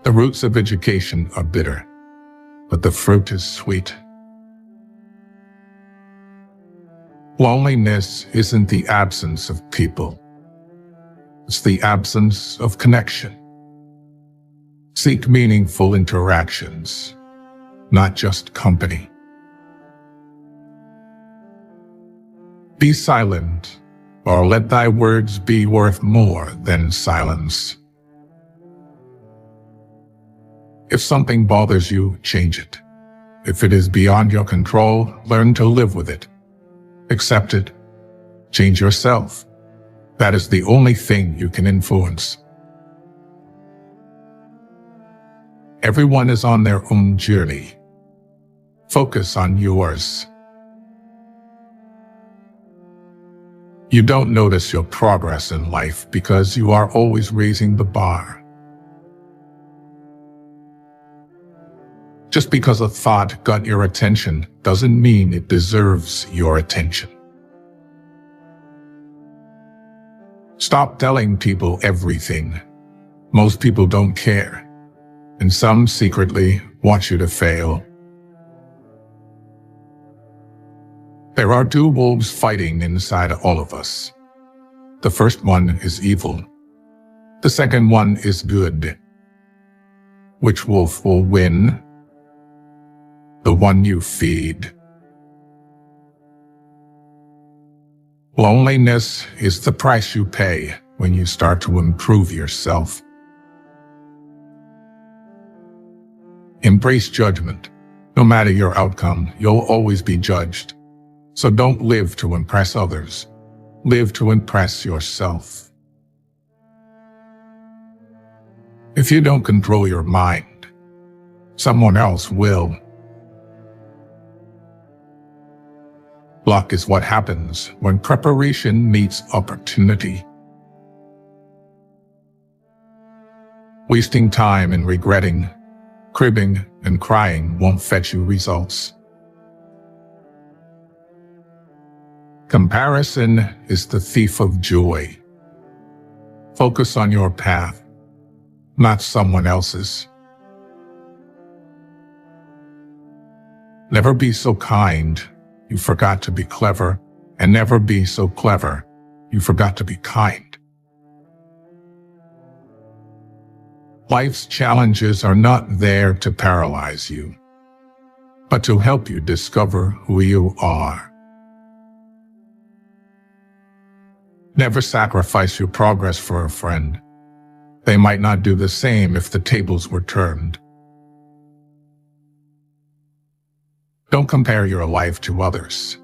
The roots of education are bitter, but the fruit is sweet. Loneliness isn't the absence of people. It's the absence of connection. Seek meaningful interactions, not just company. Be silent, or let thy words be worth more than silence. If something bothers you, change it. If it is beyond your control, learn to live with it. Accept it. Change yourself. That is the only thing you can influence. Everyone is on their own journey. Focus on yours. You don't notice your progress in life because you are always raising the bar. Just because a thought got your attention doesn't mean it deserves your attention. Stop telling people everything. Most people don't care, and some secretly want you to fail. There are two wolves fighting inside all of us. The first one is evil. The second one is good. Which wolf will win? The one you feed. Loneliness is the price you pay when you start to improve yourself. Embrace judgment. No matter your outcome, you'll always be judged. So don't live to impress others. Live to impress yourself. If you don't control your mind, someone else will. Luck is what happens when preparation meets opportunity. Wasting time and regretting, cribbing, and crying won't fetch you results. Comparison is the thief of joy. Focus on your path, not someone else's. Never be so kind you forgot to be clever, and never be so clever you forgot to be kind. Life's challenges are not there to paralyze you, but to help you discover who you are. Never sacrifice your progress for a friend. They might not do the same if the tables were turned. Don't compare your life to others.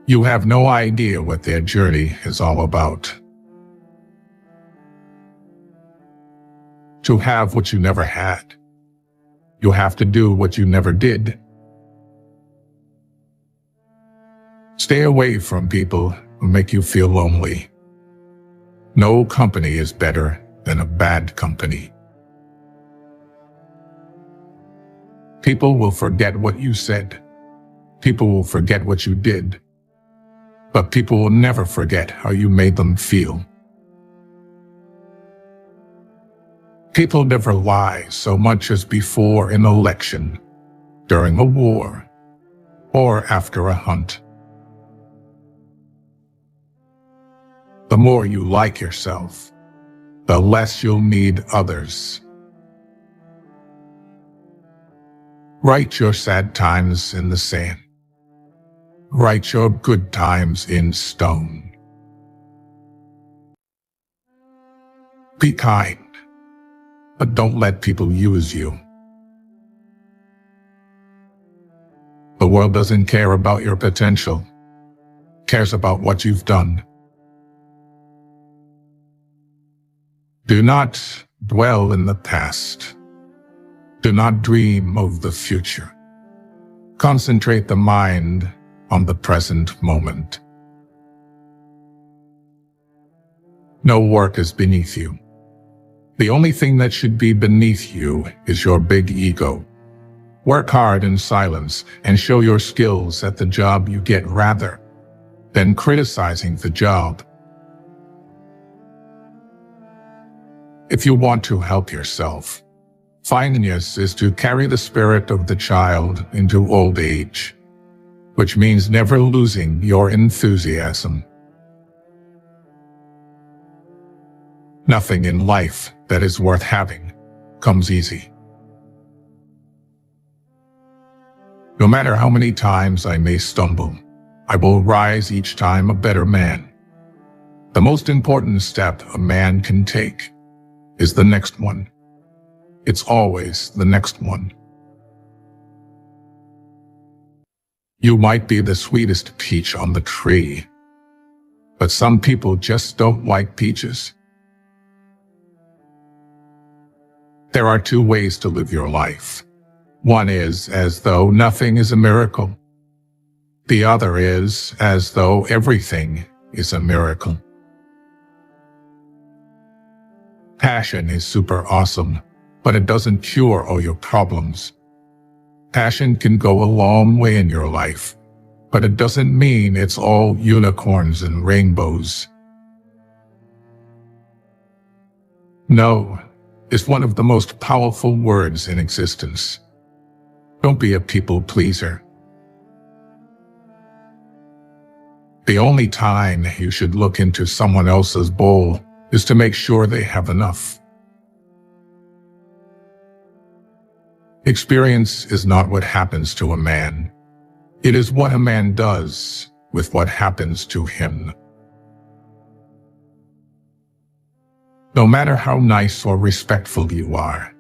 You have no idea what their journey is all about. To have what you never had, you have to do what you never did. Stay away from people who make you feel lonely. No company is better than a bad company. People will forget what you said. People will forget what you did. But people will never forget how you made them feel. People never lie so much as before an election, during a war, or after a hunt. The more you like yourself, the less you'll need others. Write your sad times in the sand. Write your good times in stone. Be kind, but don't let people use you. The world doesn't care about your potential. It cares about what you've done. Do not dwell in the past. Do not dream of the future. Concentrate the mind on the present moment. No work is beneath you. The only thing that should be beneath you is your big ego. Work hard in silence and show your skills at the job you get rather than criticizing the job. If you want to help yourself, Fineness is to carry the spirit of the child into old age, which means never losing your enthusiasm. Nothing in life that is worth having comes easy. No matter how many times I may stumble, I will rise each time a better man. The most important step a man can take is the next one. It's always the next one. You might be the sweetest peach on the tree, but some people just don't like peaches. There are two ways to live your life. One is as though nothing is a miracle. The other is as though everything is a miracle. Passion is super awesome, but it doesn't cure all your problems. Passion can go a long way in your life, but it doesn't mean it's all unicorns and rainbows. No is one of the most powerful words in existence. Don't be a people pleaser. The only time you should look into someone else's bowl is to make sure they have enough. Experience is not what happens to a man. It is what a man does with what happens to him. No matter how nice or respectful you are,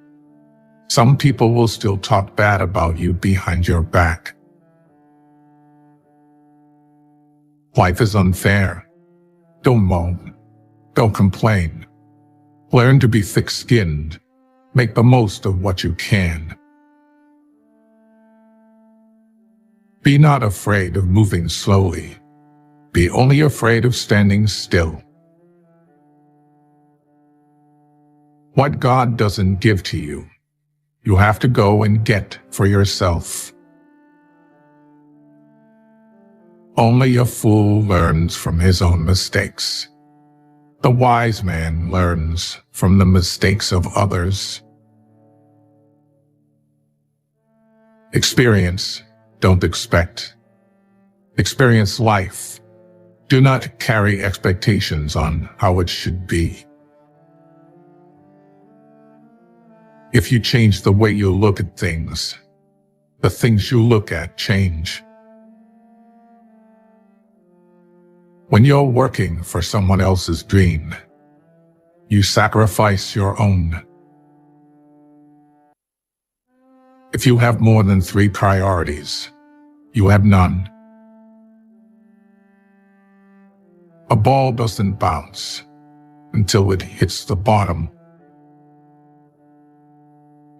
some people will still talk bad about you behind your back. Life is unfair. Don't moan. Don't complain. Learn to be thick-skinned. Make the most of what you can. Be not afraid of moving slowly. Be only afraid of standing still. What God doesn't give to you, you have to go and get for yourself. Only a fool learns from his own mistakes. The wise man learns from the mistakes of others. Experience, don't expect. Experience life. Do not carry expectations on how it should be. If you change the way you look at things, the things you look at change. When you're working for someone else's dream, you sacrifice your own. If you have more than 3 priorities, you have none. A ball doesn't bounce until it hits the bottom.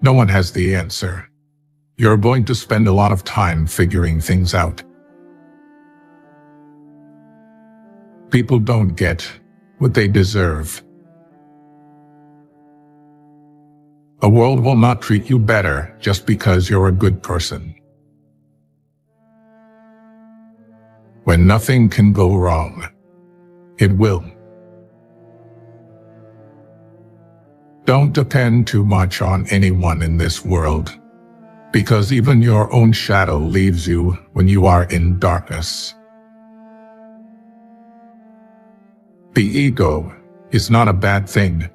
No one has the answer. You're going to spend a lot of time figuring things out. People don't get what they deserve. The world will not treat you better just because you're a good person. When nothing can go wrong, it will. Don't depend too much on anyone in this world, because even your own shadow leaves you when you are in darkness. The ego is not a bad thing,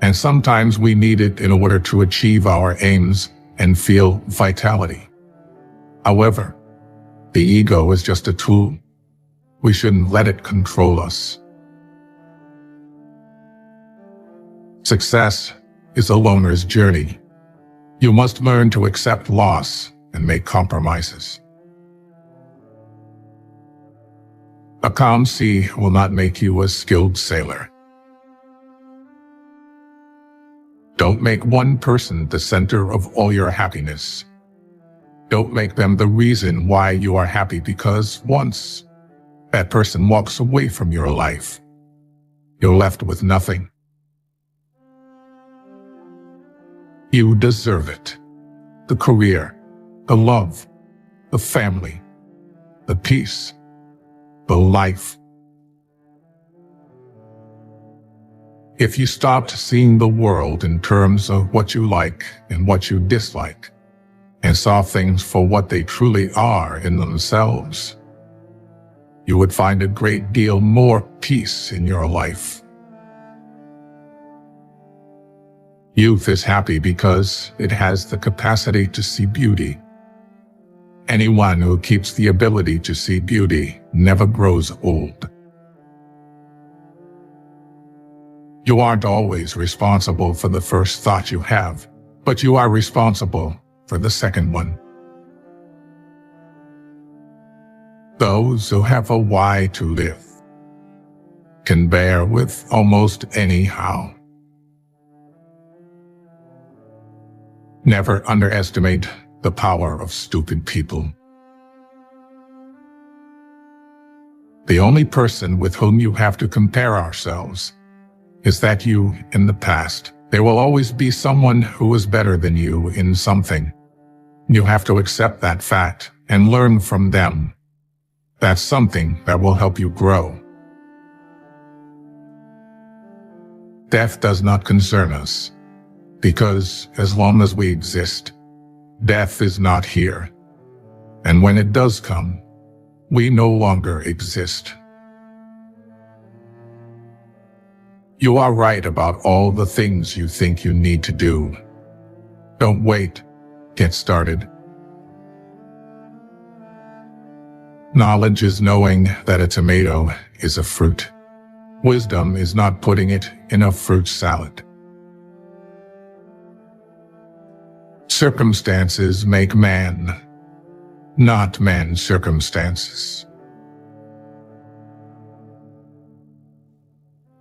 and sometimes we need it in order to achieve our aims and feel vitality. However, the ego is just a tool. We shouldn't let it control us. Success is a loner's journey. You must learn to accept loss and make compromises. A calm sea will not make you a skilled sailor. Don't make one person the center of all your happiness. Don't make them the reason why you are happy, because once that person walks away from your life, you're left with nothing. You deserve it. The career, the love, the family, the peace, the life. If you stopped seeing the world in terms of what you like and what you dislike, and saw things for what they truly are in themselves, you would find a great deal more peace in your life. Youth is happy because it has the capacity to see beauty. Anyone who keeps the ability to see beauty never grows old. You aren't always responsible for the first thought you have, but you are responsible for the second one. Those who have a why to live can bear with almost any how. Never underestimate the power of stupid people. The only person with whom you have to compare ourselves is that you in the past. There will always be someone who is better than you in something. You have to accept that fact and learn from them. That's something that will help you grow. Death does not concern us, because as long as we exist, death is not here. And when it does come, we no longer exist. You are right about all the things you think you need to do. Don't wait. Get started. Knowledge is knowing that a tomato is a fruit. Wisdom is not putting it in a fruit salad. Circumstances make man, not man circumstances.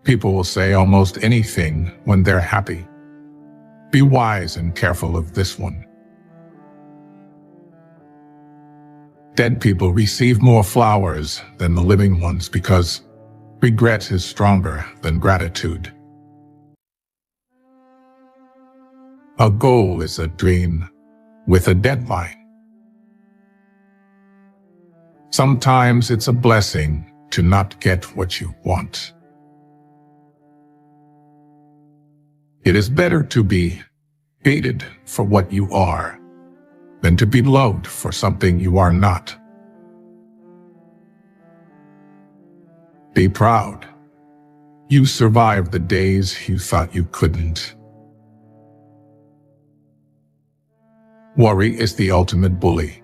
People will say almost anything when they're happy. Be wise and careful of this one. Dead people receive more flowers than the living ones because regret is stronger than gratitude. A goal is a dream with a deadline. Sometimes it's a blessing to not get what you want. It is better to be hated for what you are than to be loved for something you are not. Be proud. You survived the days you thought you couldn't. Worry is the ultimate bully.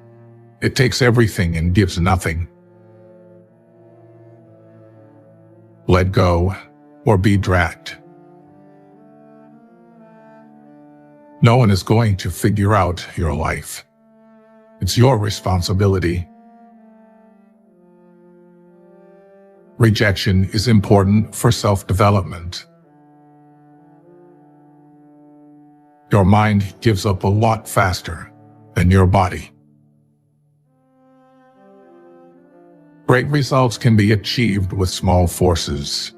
It takes everything and gives nothing. Let go or be dragged. No one is going to figure out your life. It's your responsibility. Rejection is important for self-development. Your mind gives up a lot faster than your body. Great results can be achieved with small forces.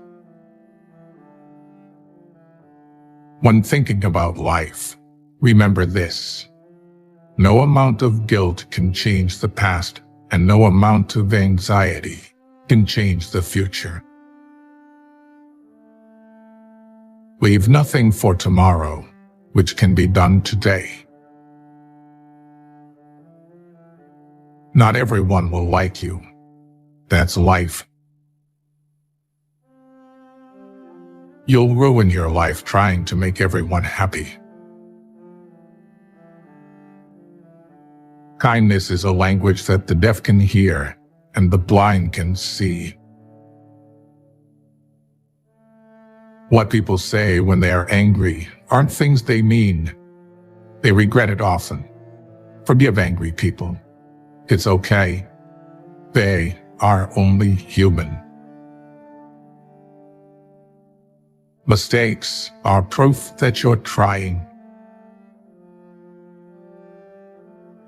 When thinking about life, remember this. No amount of guilt can change the past, and no amount of anxiety can change the future. Leave nothing for tomorrow, which can be done today. Not everyone will like you. That's life. You'll ruin your life trying to make everyone happy. Kindness is a language that the deaf can hear and the blind can see. What people say when they are angry aren't things they mean. They regret it often. Forgive angry people. It's okay. They are only human. Mistakes are proof that you're trying.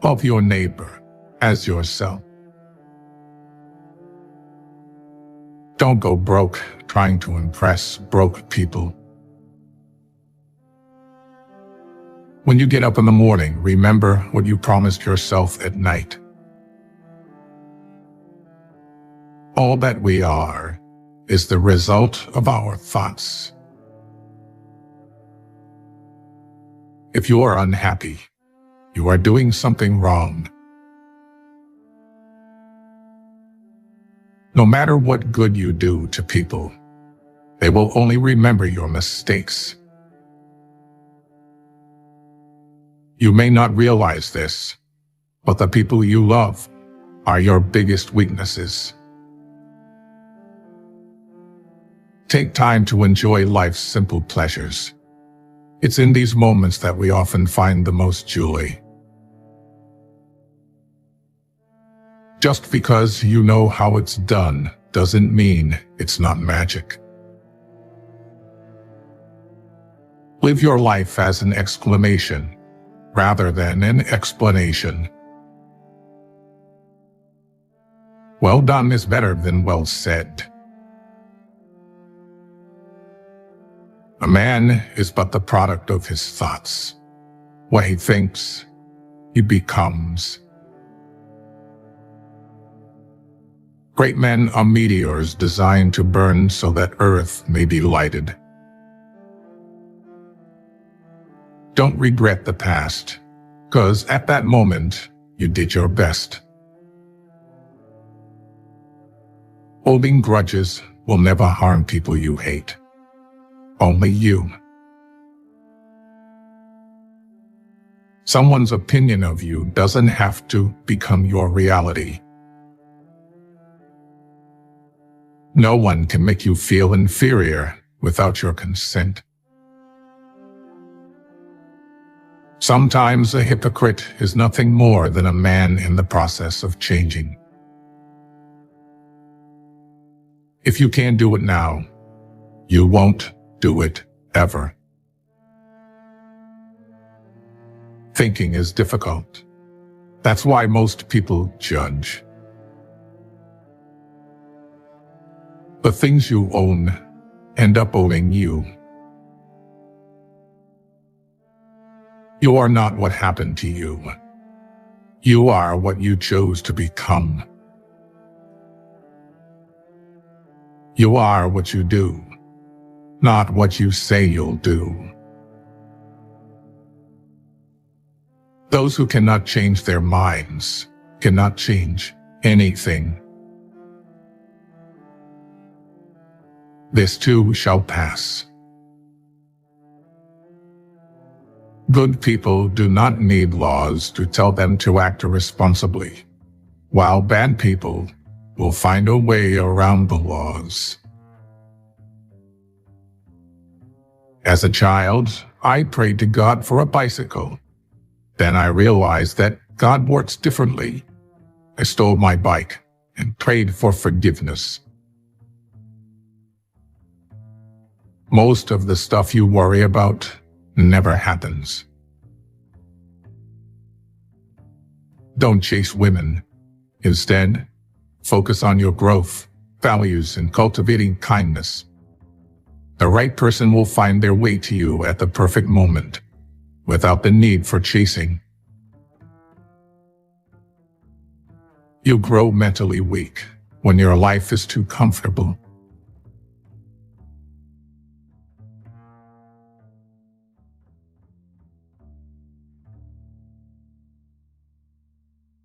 Love your neighbor as yourself. Don't go broke trying to impress broke people. When you get up in the morning, remember what you promised yourself at night. All that we are is the result of our thoughts. If you are unhappy, you are doing something wrong. No matter what good you do to people, they will only remember your mistakes. You may not realize this, but the people you love are your biggest weaknesses. Take time to enjoy life's simple pleasures. It's in these moments that we often find the most joy. Just because you know how it's done doesn't mean it's not magic. Live your life as an exclamation rather than an explanation. Well done is better than well said. A man is but the product of his thoughts. What he thinks, he becomes. Great men are meteors designed to burn so that Earth may be lighted. Don't regret the past, because at that moment, you did your best. Holding grudges will never harm people you hate. Only you. Someone's opinion of you doesn't have to become your reality. No one can make you feel inferior without your consent. Sometimes a hypocrite is nothing more than a man in the process of changing. If you can't do it now, you won't do it ever. Thinking is difficult. That's why most people judge. The things you own end up owning you. You are not what happened to you. You are what you chose to become. You are what you do, not what you say you'll do. Those who cannot change their minds cannot change anything. This too shall pass. Good people do not need laws to tell them to act responsibly, while bad people will find a way around the laws. As a child, I prayed to God for a bicycle. Then I realized that God works differently. I stole my bike and prayed for forgiveness. Most of the stuff you worry about never happens. Don't chase women. Instead, focus on your growth, values, and cultivating kindness. The right person will find their way to you at the perfect moment, without the need for chasing. You grow mentally weak when your life is too comfortable.